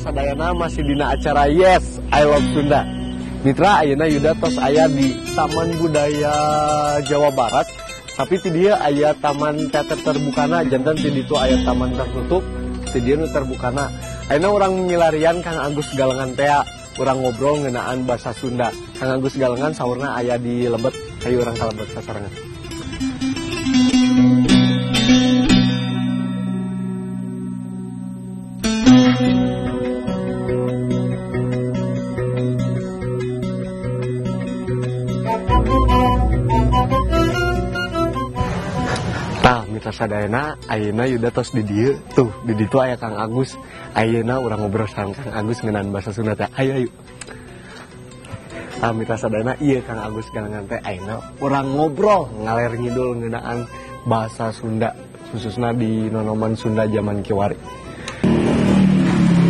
sadayana masih dina acara Yes I Love Sunda. Mitra ayeuna Yuda tos aya di Taman Budaya Jawa Barat. Tapi ti dieu aya taman teater terbukana, jantan ti ditu aya taman tertutup, ti dieu nu terbukana. Ayeuna urang milarian Kang Agus Galengan tea, urang ngobrol ngeunaan basa Sunda. Kang Agus Galengan saurna aya di Lebet, hayu urang ka Lebet sasarengan. Tah, mitra sadayana ayeuna Yuda tos di dieu tuh, di ditu aya Kang Agus. Ayeuna urang ngobrol sareng Kang Agus ngeunaan basa Sunda teh. Ayo. Tah, mitra sadayana ieu Kang Agus Galengan teh ayeuna urang ngobrol ngaler ngidul ngeunaan bahasa Sunda, khususna di nonoman Sunda zaman kiwari.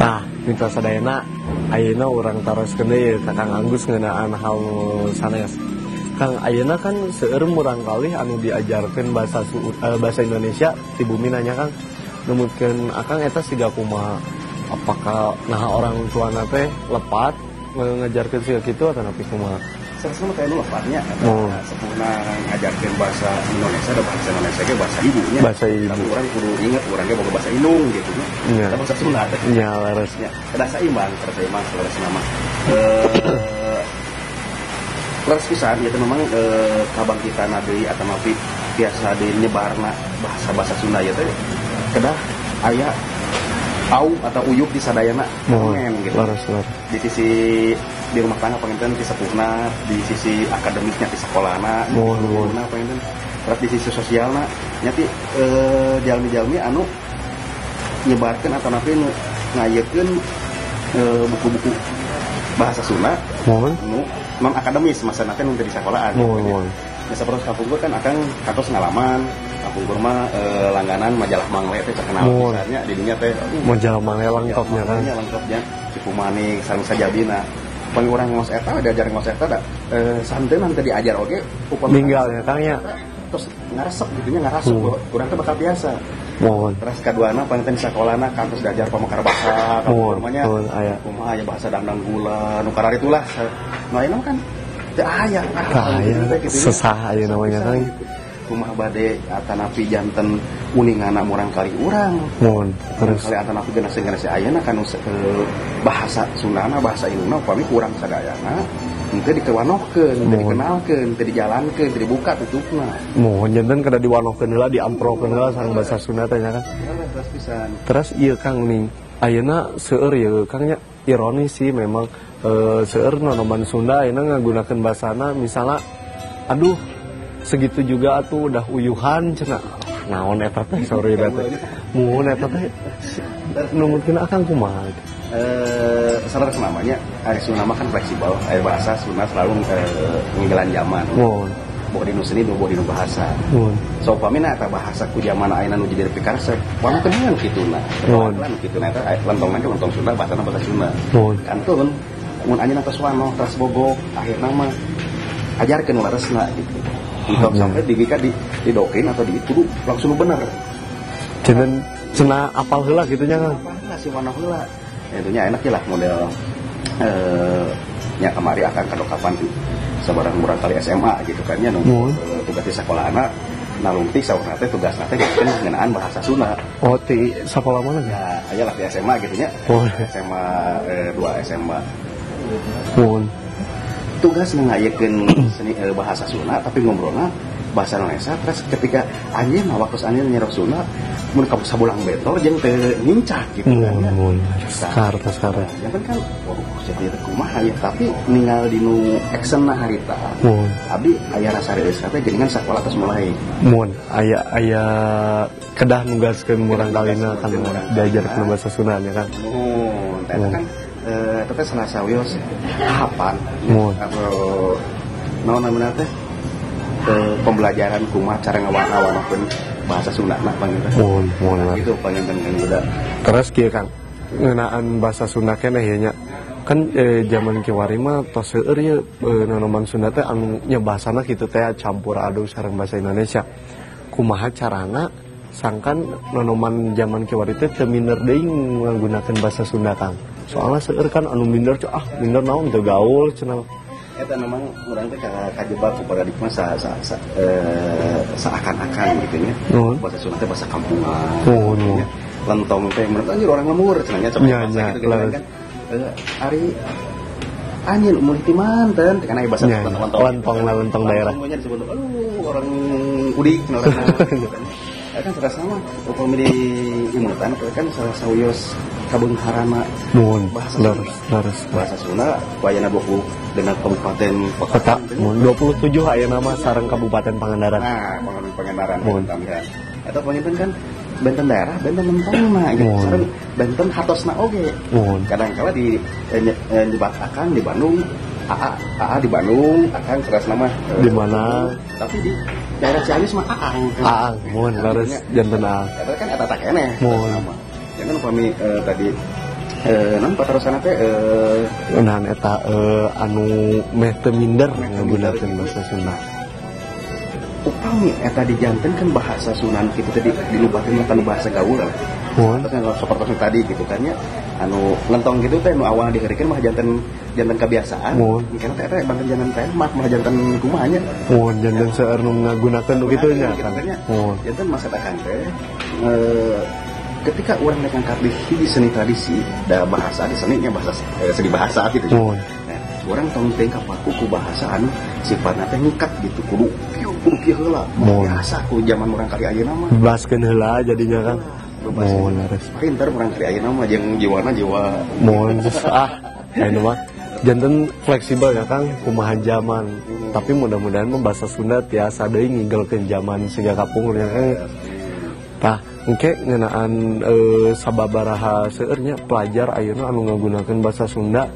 Tah, mitra sadayana ayeuna urang taroskeun deui ka Kang Agus ngeunaan hal sanes. Kang ayeuna kan seueur murang kali anu diajarkeun bahasa Indonesia ti bumi nanya Kang numutkeun akang eta siga kumaha, apakah nah orang tuana teh lepat ngajarkeun siga kitu atawa nepi kumaha? Sama kayak lepatnya sempurna ngajarkeun bahasa Indonesia dan bahasa Indonesia ge bahasa ibunya. Bahasa ibu. Tapi urang kudu inget urang ge boga bahasa Indung gitu nya. Iya. Bahasa Sunda teh. Nya laras. Kada saimbang saudara nama. Laras pisan itu memang kabangkitan deui atau mapi biasa di nyebarna bahasa Sunda ya teh kedah aya au atau uyuk di sadayana pengen gitu. Laras. Di sisi di rumah tangga pengen di sepuhna, di sisi akademiknya di sekolahna, pengen terus di sisi sosialna nyati jalmi-jalmi anu nyebarkeun atau napi nu ngayekeun buku-buku bahasa Sunda non akademis masa nanti nu di sekolahan. Biasa terus kampung gue kan akan katos ngalaman, kampung gue mah langganan majalah Mangle teh terkenal misalnya di dunia teh majalah Mangle lengkapnya kan. Lengkapnya Cipu Manik sareng sajabina. Pang urang ngos eta diajar ngos eta da santen nanti diajar oge ninggalnya Kang nya. Terus ngaresep gitunya ngarasup urang teh bakal biasa. Terus kaduana panten sakolana kampus diajar pamekar basa, namanya kumaha aya bahasa dandang gula, nu karar itulah. Lainnya kan teu aya. Susah aya namanya Kang. Kumaha bade atanapi janten uningana murang kali urang. Terus kali atanapi generasi ayeuna kan bahasa Sundana, bahasa Induna upami kurang sadayana. Itu dikewanohkeun, dikenalkeun, dijalankeun, dibuka tutupna. Mohon janten kada diwanohkeun heula, diamprokeun heula sareng bahasa Sunda teh kan. Terus ieu Kang ning ayeuna seueur ieu Kang nya ironis sih memang seueur nonoman Sunda ayeuna ngagunakeun basana misalnya aduh segitu juga atuh udah uyuhan cenah. Naon eta teh sorry teh. Mun eta teh numutkeun akang kumaha? Salah namanya Sunda kan fleksibel, bahasa Sunda selalu nginggalan zaman. Boga di seni boga di bahasa. So pamina eta bahasa ku zaman ayeuna nu jadi pikarsa, wana keuneuan kituna. Lan kituna eta lentong nanti lentong Sunda bahasana bahasa Sunda. Kantun mun anjeunna tos wanoh tos bogok akhirna mah ajarkeun laresna gitu. Untuk sampai dibika di doktrin atau di itu langsung bener. Cenah apal heula kitu nya Kang. Si wanoh heula. Tentunya enak lah model nya kemari akan kadokapan sabarang murang kali SMA gitu kan nya tugas di sekolah anak nalungti saurna teh tugas teh ngeunaan bahasa Sunda. Oh ti sakola mana ya aya lah di SMA gitu nya. SMA 2 SMA. Tugas ngayekeun seni bahasa Sunda tapi ngobrolna bahasa Indonesia. Terus ketika anjeun waktu anjeun nyerok Sunda mun ka sabulang bentor jeung teu nincak gitu kan ya. Sekarang. Ya kan jadi kumaha ya tapi ninggal dinu actionna harita. Abdi aya rasa reus teh geuningan sakola tos mulai. Aya kedah nugaskeun murang kalina kan diajarkeun bahasa Sunda nya kan. Kan teteh salah sawios tahapan atau naon namanya teh pembelajaran kumaha cara ngawanohkeun bahasa Sunda Bang itu pengen juga. Terus kieu Kang ngeunaan bahasa Sunda keneh ya nya kan zaman kiwari mah tos seueur ye nonoman Sunda teh anu nya bahasana kitu teh campur aduk sareng bahasa Indonesia. Kumaha carana sangkan nonoman zaman kiwari teh teu minder deui nggunakeun bahasa Sunda Kang. soalnya seueur kan anu minder minder naon teu gaul cenah. Eta memang urang teh kajebak ku paradigma seakan-akan gitu nya. Bahasa Sunda teh bahasa kampungan. Ya. Lentong teh menurut anjir orang lemur cenah nya gitu kan. Ari anjir umur ti manten teh kana bahasa lentong daerah. Semuanya disebut orang udik orang. Kan terasa mah upami di imutan kan salah sauyos kabeungharana bahasa laras bahasa Sunda wayana buku dengan kabupaten kota 27 ayeuna mah sareng kabupaten Pangandaran. Nah, Pangandaran tambahan. Eta panginten kan benten daerah, benten mentongna gitu. Sareng benten hatosna oge. Kadang-kala di nyebat akang di Bandung, AA di Bandung, akang keras nama di mana? Tapi di daerah Ciamis mah aang. Mun laras janten aang. Eta kan eta tak keneh. Jangan upami tadi non patarosana teh nahan eta anu meh teu minder ngagunakeun bahasa Sunda. Upami eta dijanten kan bahasa Sunan kitu tadi dilubahkeun kana bahasa gaul. Kan seperti tadi gitu kan ya. Anu lentong gitu teh nu awal diheurikeun mah janten kebiasaan. Mungkin teh eta banten janten teh mah janten kumaha nya. Janten seueur nu ngagunakeun nu kitu nya kan. Janten masa akan teh ketika orang yang angkat di seni tradisi da bahasa di seninya bahasa seni bahasa gitu. Orang tong teh kapaku ku bahasa anu sifatna teh ngikat gitu kudu kieu heula. Biasa ku zaman urang kali ayeuna mah. Baskeun heula jadinya kan. Laras. Pinter urang kali ayeuna mah jeung jiwana jiwa. Anu mah janten fleksibel ya Kang kumaha zaman. Tapi mudah-mudahan mah bahasa Sunda tiasa deui ngiggelkeun zaman siga kapung ya Kang. Tah engke ngeunaan sababaraha seueurnya pelajar ayeuna anu ngagunakeun bahasa Sunda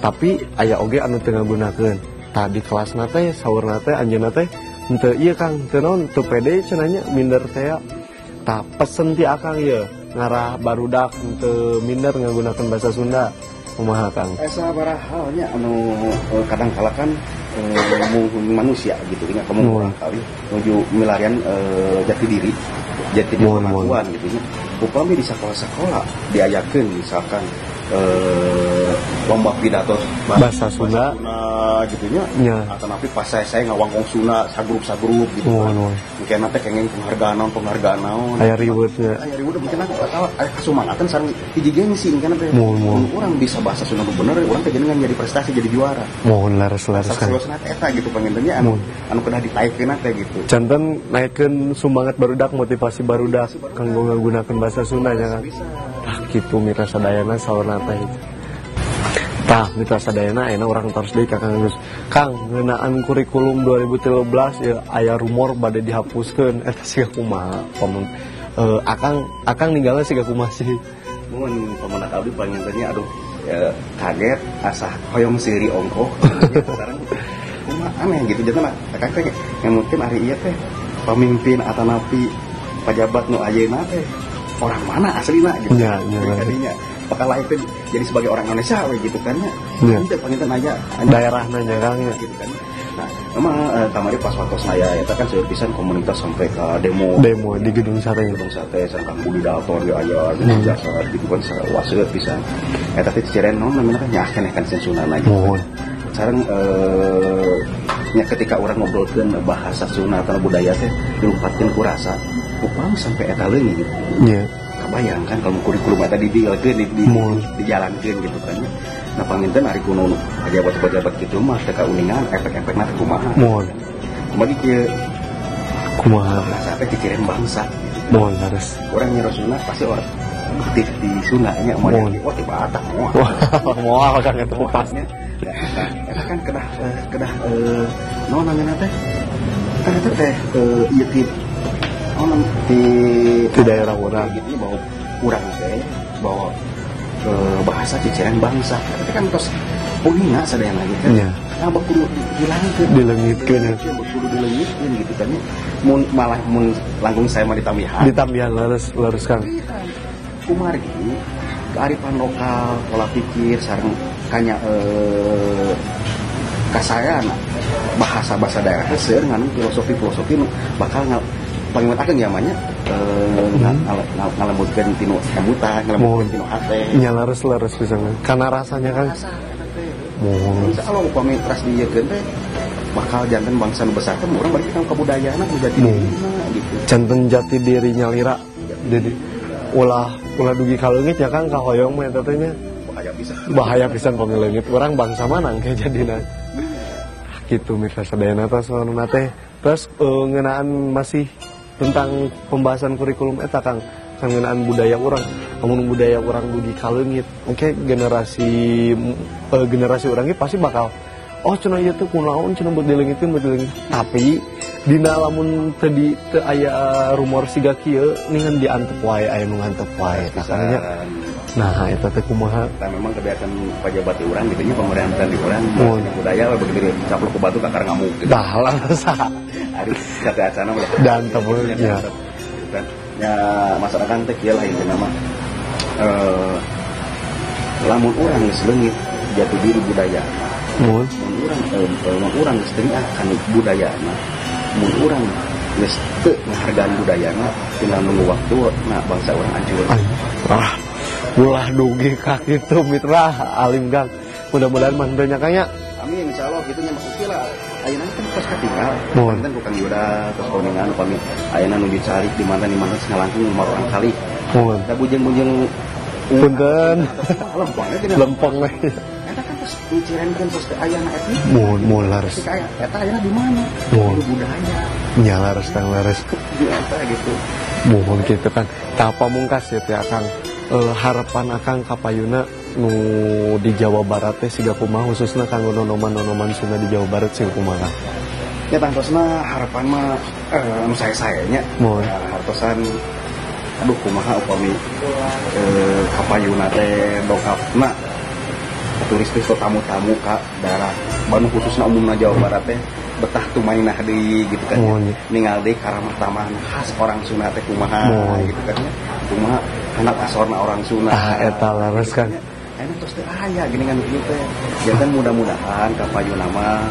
tapi aya oge anu teu ngagunakeun. Tah di kelasna teh saurna teh anjeunna teh henteu ieu Kang teu naon teu pede cenah nya minder teh. Tah pesen ti akang ieu ngarah barudak henteu minder ngagunakeun bahasa Sunda. Kumaha Kang? Sabaraha nya anu kadang-kala kan manusia gitu nya kamu kali menuju milarian jati diri pengakuan gitu nya. Upami di sekolah-sekolah diayakeun misalkan lomba pidato bahasa Sunda gitu nya. Atau napi pas saya ngawangkong Sunda sagrup gitu. Mungkin nanti kenging penghargaan naon. Aya riweuh mungkin aya kasumangatan sareng hiji gengsi mungkin nanti. Urang bisa bahasa Sunda bener urang teh jenengan jadi prestasi jadi juara. Laras kan. Saksosna eta gitu pangintennya anu kedah ditaikeun teh gitu. Janten naikeun sumangat barudak motivasi barudak kanggo ngagunakeun bahasa Sunda nya kan. Kitu mitra sadayana saurna teh. Tah mitra sadayana ayeuna urang terus deui ka Kang Agus. Kang ngeunaan kurikulum 2013 ya aya rumor bade dihapuskeun eta siga kumaha? Akang ninggalna siga kumaha sih? Mun pamana abdi pangintennya aduh kaget asa hoyong siri ongkoh. Sekarang kumaha aneh gitu janten akang teh yang mungkin hari ieu teh pamimpin atanapi pejabat nu ayeuna teh orang mana aslina gitu. Tadinya bakal lahir jadi sebagai orang Indonesia gitu kan ya. Itu panginten aja daerah nanya Kang gitu kan. Nah, memang kamari pas waktu saya eta kan seueur pisan komunitas sampai ke demo di gedung sate sareng Kang Budi Dalton ya aya jasa gitu kan waseueur pisan. Eta teh ciceren naon namanya kan nya keneh kan sensunana gitu. Sareng nya ketika orang ngobrolkeun bahasa Sunda atau budaya teh dilumpatkeun ku rasa upami sampai eta leungit gitu. Kebayang kan kalau kurikulum eta dijalankeun gitu kan. Nah panginten ari kuno pejabat-pejabat kitu mah teu kauningan efek-efekna teh kumaha. Kumaha kieu kumaha rasa teh dikirim bangsa. Laras. Urang nya Rasulna pasti orang aktif di Sunda nya moal di Batak moal kan eta pasnya. Nah, eta kan kedah naon namanya teh? Kan eta teh ieu di daerah urang gitu bahwa urang teh bahwa bahasa ciciran bangsa itu kan terus punina sadayana lagi kan kenapa kudu dilengitkeun gitu kan malah langkung saya mah ditambihan laras Kang kumari kearifan lokal pola pikir sareng kanya kasayana bahasa daerah seueur nganu filosofi bakal pangimut akeun nyamannya ngalemutkeun tinu sambutan, ngalemutkeun tinu hate. Nya laras-laras pisan. Karena rasanya kan. Insya Allah upami teras dieukeun teh bakal janten bangsa nu besar teh urang balik ka kabudayaanna nu jati dirina gitu. Janten jati dirinya lira. Jadi ulah dugi ka leungit ya kan ka hoyong mah eta teh nya. Bahaya pisan pami leungit urang bangsa manang ke jadina. Gitu mitra sadayana teh soalna teh. Terus ngeunaan masih tentang pembahasan kurikulum eta Kang ngeunaan budaya urang. Namun budaya urang dugi ka leungit. Engke generasi urang ge pasti bakal cenah ieu teh kunaon cenah buat dileungitkeun tapi dina lamun teu aya rumor siga kieu ningan diantep wae aya nu ngantep wae katanya. Nah eta teh kumaha? Tah memang kebiasaan pejabat di urang gitu nya pemerintahan di urang budaya begitu caplok ke batu kakar ngamuk gitu. Dah lah sah. Ari kata asana udah diantep nya. Ya masyarakat teh kieu lah intina mah. Lamun urang geus leungit jati diri budaya. Mun urang geus teu akan budayana. Mun urang geus teu ngahargaan budayana, tinggal nunggu waktu bangsa urang hancur. Ulah dugi ka kitu mitra alim Gang. Mudah-mudahan mandenya kanya. Amin insyaallah kitu nya maksudna lah. Ayeuna kan tos katinggal. Manten ku Kang Yuda tos kuningan upami ayeuna nu dicari di mana ngalangkung 5 orang kali. Mun. Da bujeng-bujeng punten. Lempeng we. Eta kan tos dicirenkeun tos teh ayeuna eta. Mun laras. Eta ayeuna di mana? Budaya. Nya laras tang laras. Di eta gitu. Mohon kitu kan. Tah pamungkas ya teh Kang. Harapan akang kapayuna nu di Jawa Barat teh siga kumaha khususna kanggo nonoman Sunda di Jawa Barat sing kumaha. Ya tangtosna harapan mah anu saya nya. Hartosan aduh kumaha upami kapayuna teh dongkapna turis-turis atau tamu-tamu ka daerah Bandung khususna umumna Jawa Barat teh betah tumainah deui gitu kan. Ningal deui karamah taman khas orang Sunda teh kumaha gitu kan. Kumaha anak asorna orang Sunda. Eta laras kan. Enak terus teh aya gini kan kieu teh. Janten mudah-mudahan kapayuna mah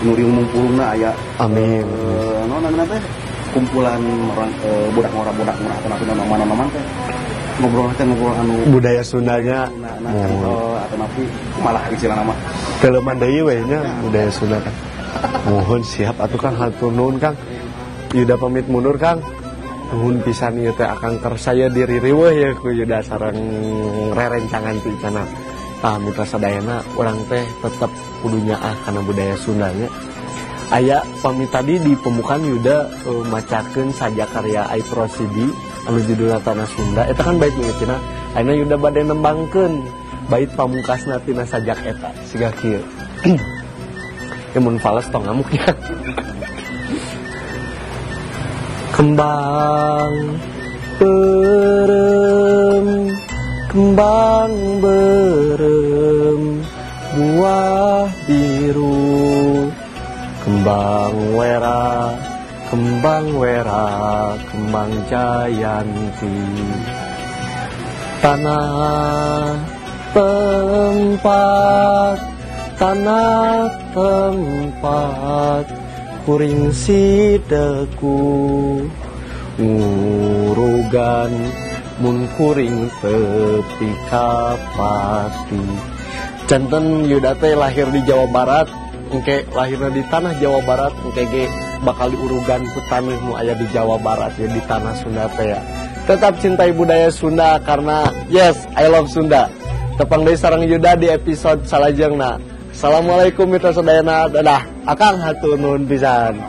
nu diumumpulna aya. Amin. Naon teh kumpulan orang budak atau nama-nama teh ngobrol anu budaya Sundanya. Atau napi malah istilah nama. Keleuman deui we nya budaya Sunda kan. Mohon siap atuh Kang hatur nuhun Kang. Yuda pamit mundur Kang. Nuhun pisan ieu teh akang kersaya diri riweuh ya ku Yuda sareng rerencangan ti cenah. Mitra sadayana urang teh tetep kudu nyaah kana budaya Sundanya. Aya pamit tadi di pembukaan Yuda macakeun saja karya Aib Rosidi anu judulna Tanah Sunda. Eta kan bait meutina. Ayeuna Yuda bade nembangkeun bait pamungkasna tina sajak eta siga kieu. Ya mun fales tong ngamuk ya. Kembang berem, buah biru, kembang wera, kembang jayanti. Tanah tempat kuring sideku ngurugan mun kuring tepi kapati. Janten Yuda teh lahir di Jawa Barat, engke lahirna di tanah Jawa Barat, engke ge bakal diurugan ku taneuh nu aya di Jawa Barat ya di tanah Sunda teh ya. Tetap cintai budaya Sunda karena yes, I love Sunda. Tepang deui sareng Yuda di episode salajengna. Assalamualaikum mitra sadayana, dadah. Akang hatur nuhun pisan.